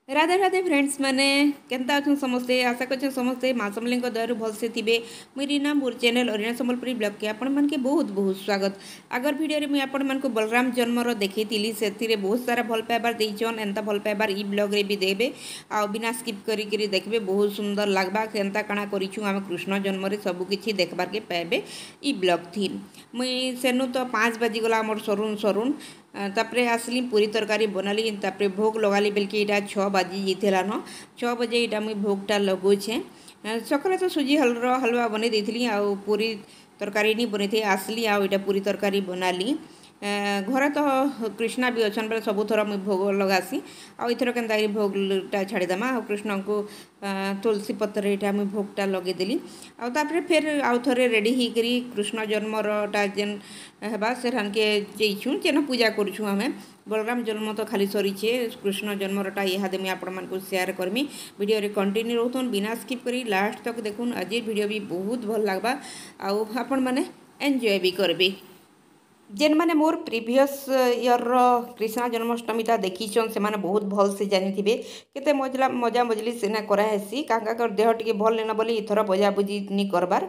Radhe Radhe friends मैंने केनता अच्छे समस्ते आशा कर समस्ते माँ समली दयारू भलसे थे मुई रीना मोर चैनल अरिना संबलपुरी ब्लॉग के आपण मन के बहुत बहुत स्वागत। आगर वीडियो मुझे आपण मन को बलराम जन्मर देखी से बहुत सारा भल पाइबार देचन एंता भल पाइबार ई ब्लॉग रे भी देबे आ बिना स्किप करी देखबे बहुत सुंदर लगबा केनता काଣା करिछु आम कृष्ण जन्म रे सब किछि देखबार के पाइबे ई ब्लॉग थी। मुई सेनु तो 5 बजी गला मोर सरुन तापरे आसली पूरी तरकारी बनाली तापरे भोग लगाली बेलके इटा 6 बजी जाइला न 6 बजे इटा मुई भोगटा लगोछे। सकाଳେ तो सुजी हलवा बनै देथिली आ पूरी तरकारी नहीं बनै थे आसली आ इटा पूरी तरकारी बनाली। घर तो कृष्णा भी अच्छन बेले सबू थर मुझे भोग लगासी आईथर के भोगटा छाड़ीदेमा आ कृष्ण को तुलसी पत्र यहाँ मुझे भोगटा लगेदेली आउे फिर आउ थे रेडी होकर कृष्ण जन्मरटा जेन है से के जाइछुँ जेन पूजा करूँ आम बलराम जन्म तो खाली सरीचे कृष्ण जन्मरटा इहादे मुझे आपण को शेयर करमी वीडियो रे कंटिन्यू रोथन बिना स्किप करी लास्ट तक देखुन आज वीडियो भी बहुत भल लगवा आपण मैंने एंजॉय भी करबे। जेन माने मोर प्रीवियस ईयर कृष्ण जन्माष्टमीटा देखीछन से माने बहुत भल से जानी थे केते मजा मजली सेना कराहेसी काका कर देह टिके भल लेना बोली इथर बजा बुजी नी करबार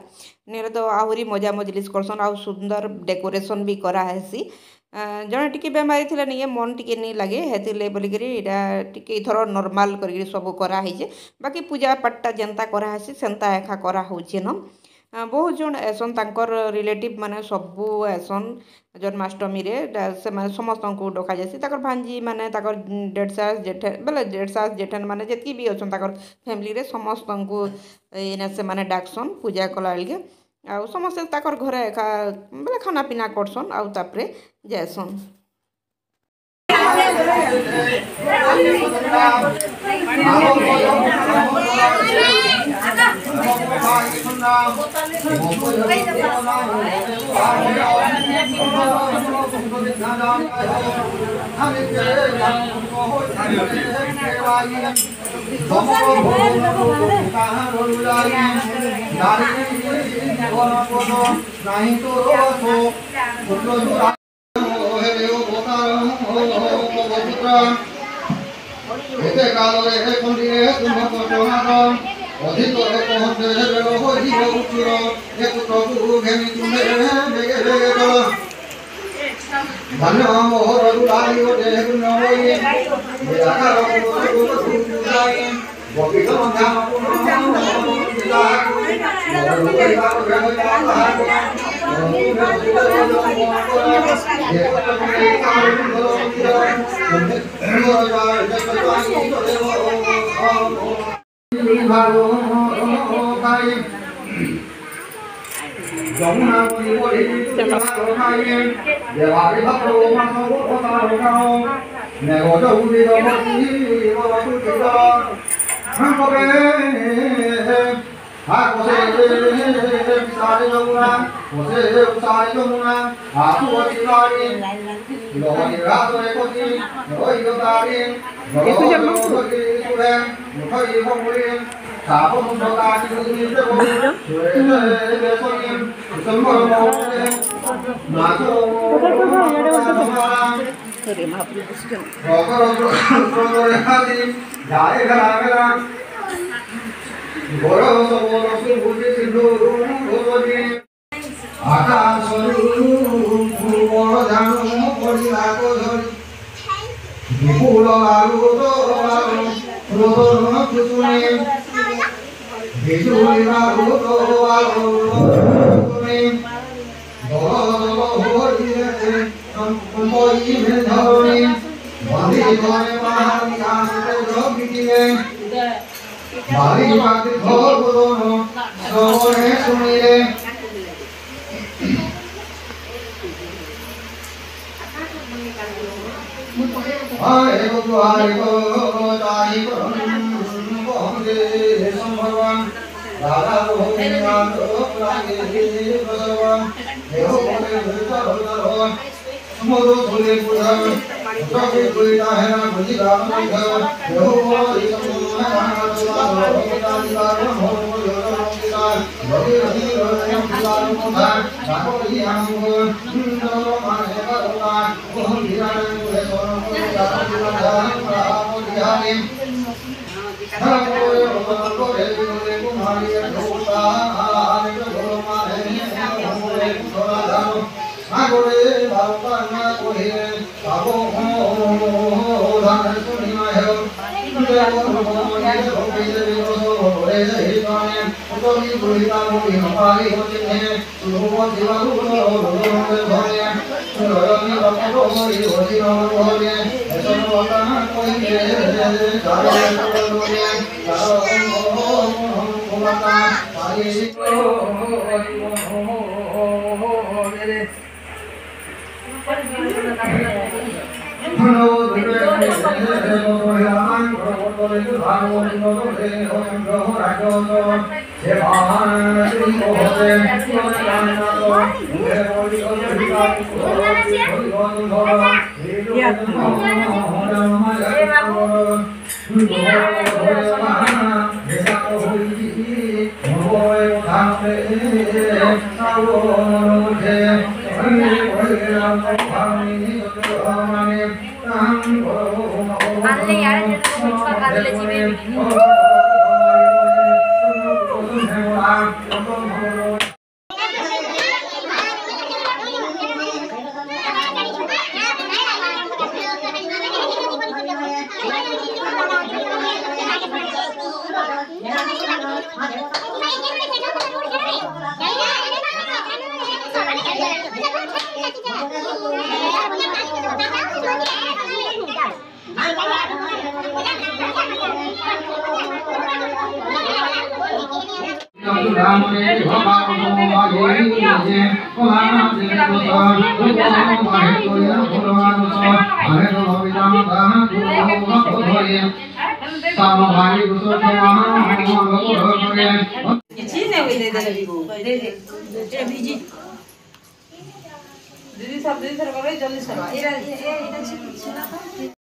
नेरे तो आहुरी मजा मजलिस करसन आ सुंदर डेकोरेशन भी कराहेसी। जड़े टिके बेमारी थिला नहीं मन टिके नहीं लगे हेतिले बोलिकरी इटा टिके इथर नॉर्मल करके सब कराहे बाकी पूजा पाठटा जेनता कराहेसी सेंता एखा करा होचे न बहुत जन एसन तांकर रिलेटिव माने सबू एसन जन्माष्टमी रे से माने समस्त को डका जासी ताकर भांजी माने ताकर डेढ़सास जेठन बेले डेढ़सास जेठन माने जेतकी भी अछन ताकर फैमिली रे समस्त को एने से माने डाकसन पूजा कला लगे आ समस्त ताकर घरे एका बेले खाना पीना करसन आ तापरे जासन। अधिक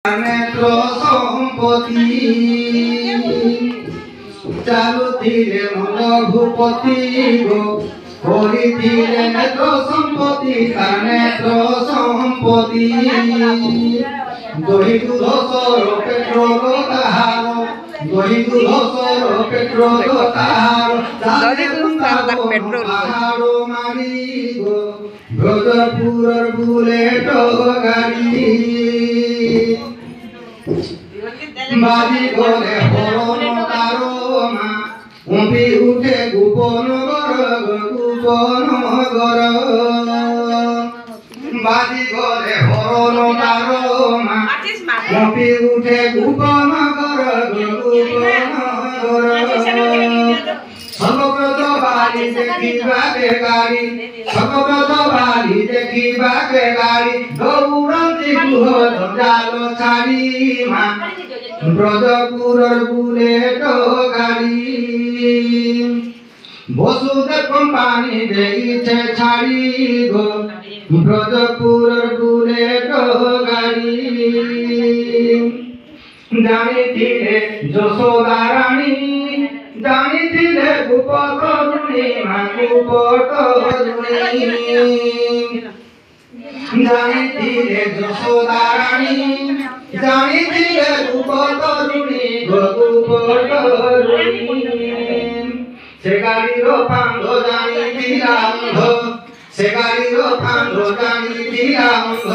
नेत्र संपत्ति चालुथिले रघुपति गो करिथिले नेत्र संपत्ति नेत्र संपत्ति दही दूध सर पेट्रोल ताहार दही दूध सर पेट्रोल ताहार ताहारो मारी गो भोजपुर बुलेट गाड़ी बाजी गोले हरण तारोमा उम्पी उठे गोपन गर बाजी गोले हरण तारोमा उम्पी उठे गोपन गर सबप्रद बाली देखिबा के गाड़ी सबप्रद बाली देखिबा के गाड़ी गौरंती गुह जालो छाड़ी मा ब्रजपुर बुलेट गाड़ी बसुदेव कंपानी देइछे छाड़ी गो ब्रजपुर बुलेट गाड़ी जानिथिले यशोदा रानी जानिथिले गोपकरुणी मा गोपकरुणी जानिथिले यशोदा रानी जानिथिले गोपकरुणी गोपकरुणी से गाड़ीर फांद जानिथिला अंध से गाड़ीर फांद जानिथिला अंध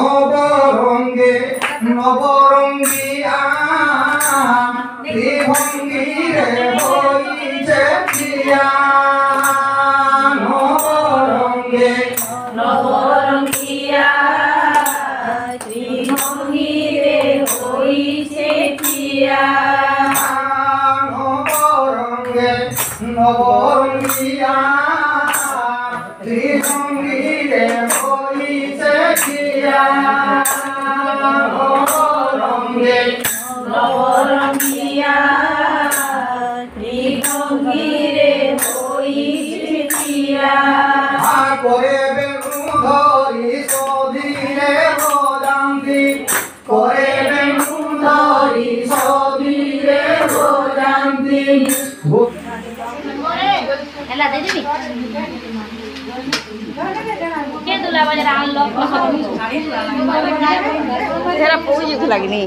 नवरंगे नवरंगिया त्रिभंगी रे होइछे प्रिया तेरा पोई जुक लागनी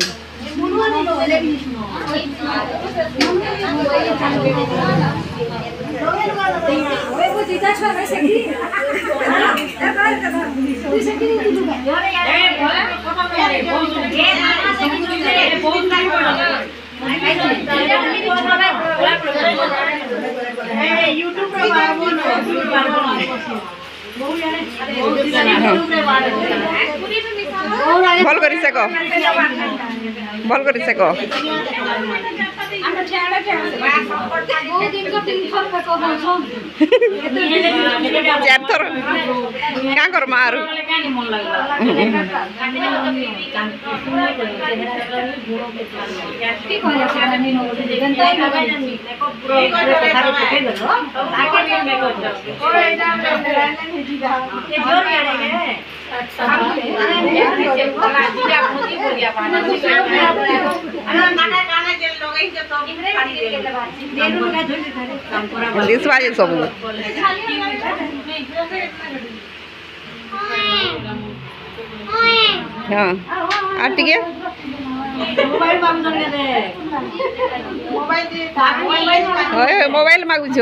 भल करी से कह भल करी से कह चार थर क्या कर मारू दिसवाजे सब हाँ आ टिके मोबाइल मागुछ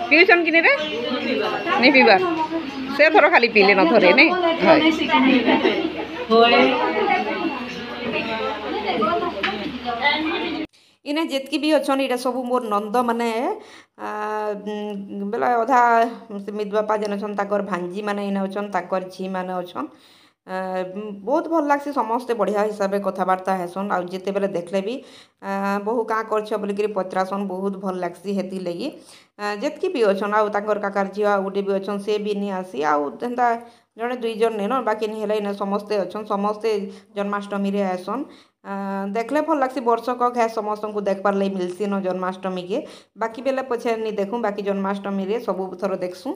पिउछन कि रे नहीं पीवा से थर खाली पीले न थरे नहीं इने जितकी भी अच्छन यहाँ सब मोर नंद माने बेला अधा मित बापा जेन अच्छन ताकर भांजी माने इने अच्छन ताकर झी माने अच्छन बहुत भल लागसी समस्ते बढ़िया हिसाब से कथबार्ता हेसन आ जिते बेले देखले भी बहु क्या करछ बोलिकी पचरासन बहुत भल लागसी हेती लगी जितकी भी अच्छन आउ ताकर काकार झील आ गोटे भी अच्छन से भी नहीं आसी आउ एंता जड़े दुई जन नहीं न बाकी नहीं है समस्ते अच्छन समस्ते जन्माष्टमी रे आसन देखले भल लागसी वर्षक घास समस्त को देखबार लगे मिलसी न जन्माष्टमी के बाकी बेले पछे नहीं देखूँ बाकी जन्माष्टमी रे सब थर देखसूँ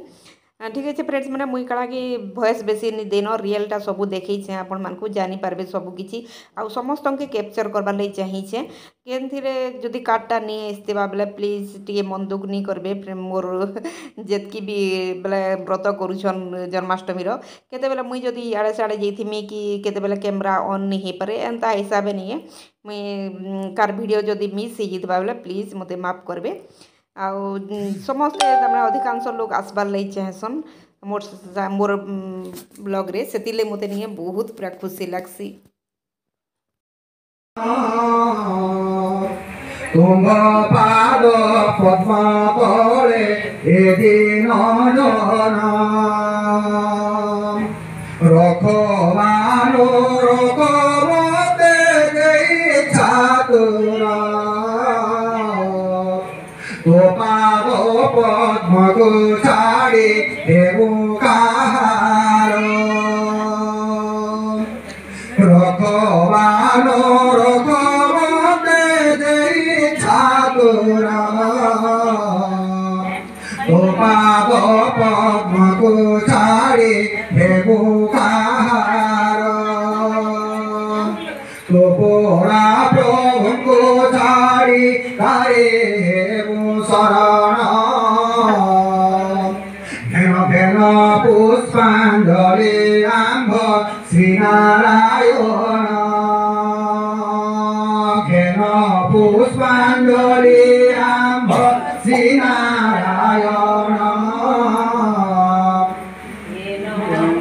ठीक है फ्रेंड्स मैंने मुई कड़ा कि भॉइस बेसी नहीं देन रियलटा सब देखी आपण मानकु जानी पारबे सब किछि आ समस्त के कैप्चर करबार लगे चाहिए केनथिरे जदि कार्डटा नहीं आसथिबा बेले प्लीज टिके मन दुख नहीं करबे मोर जेतकी भी बेले व्रत करूछन जन्माष्टमी रो केते बेले मुई जदि इआड़े साड़े जइथिमी कि केते बेले कैमरा ऑन नहीं हे पारे एंता हिसाबे नहीं है मुई कार वीडियो जदि मिस हो जितबा बेले प्लीज मते माफ करबे आउ समस्ते अधिकांश लोग आसबार लगे चाहेसन मोर मोर ब्लॉग रे सेतिले मते नहीं बहुत पूरा खुशी लागसी तुम पाद पद्म पड़े एदिन रखवानो रखवते गई छातुरा तो पाद पद्म को छाड़ी देवु कहारो रखवानो रखवते गई छातुरा तो पाद पद्म को छाड़ी देवु कहारो तो पोरा प्रभु को छाड़ी करे शरण भेन भेन पुष्पांजलि आंभ श्रीनारायण घेन पुष्पांजलि आंभ श्रीनारायण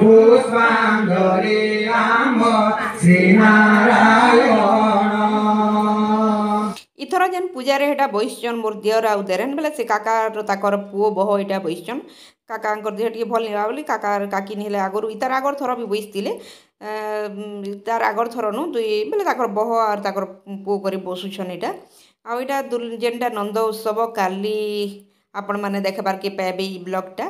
पुष्पांजलि आंभ श्रीनारायण इथर जेन पूजारे हेटा बहिष्चन मोर दियर आउ देरेन बेले से काकार ताकर पुओ बह यहाँ बहिष्चन काका देह टे भल नहीं बोली काकार काकी नहीं आगु इतार आगर थर भी बसते तार आगर थर नु दुई बेले ताकर बह और ताकर पुओ कर बसुछन यहाँ आउ यहाँ जेनटा नंद उत्सव काली आपण मैंने देखबार के पाइबे ब्लॉगटा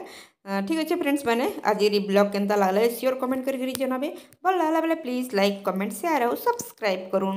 ठीक अच्छे फ्रेंड्स मैंने आज ये ब्लॉग केनता लागले श्योर कमेंट करके जनाबे भल लागला बेले प्लीज लाइक कमेंट शेयर और सब्सक्राइब करूँ।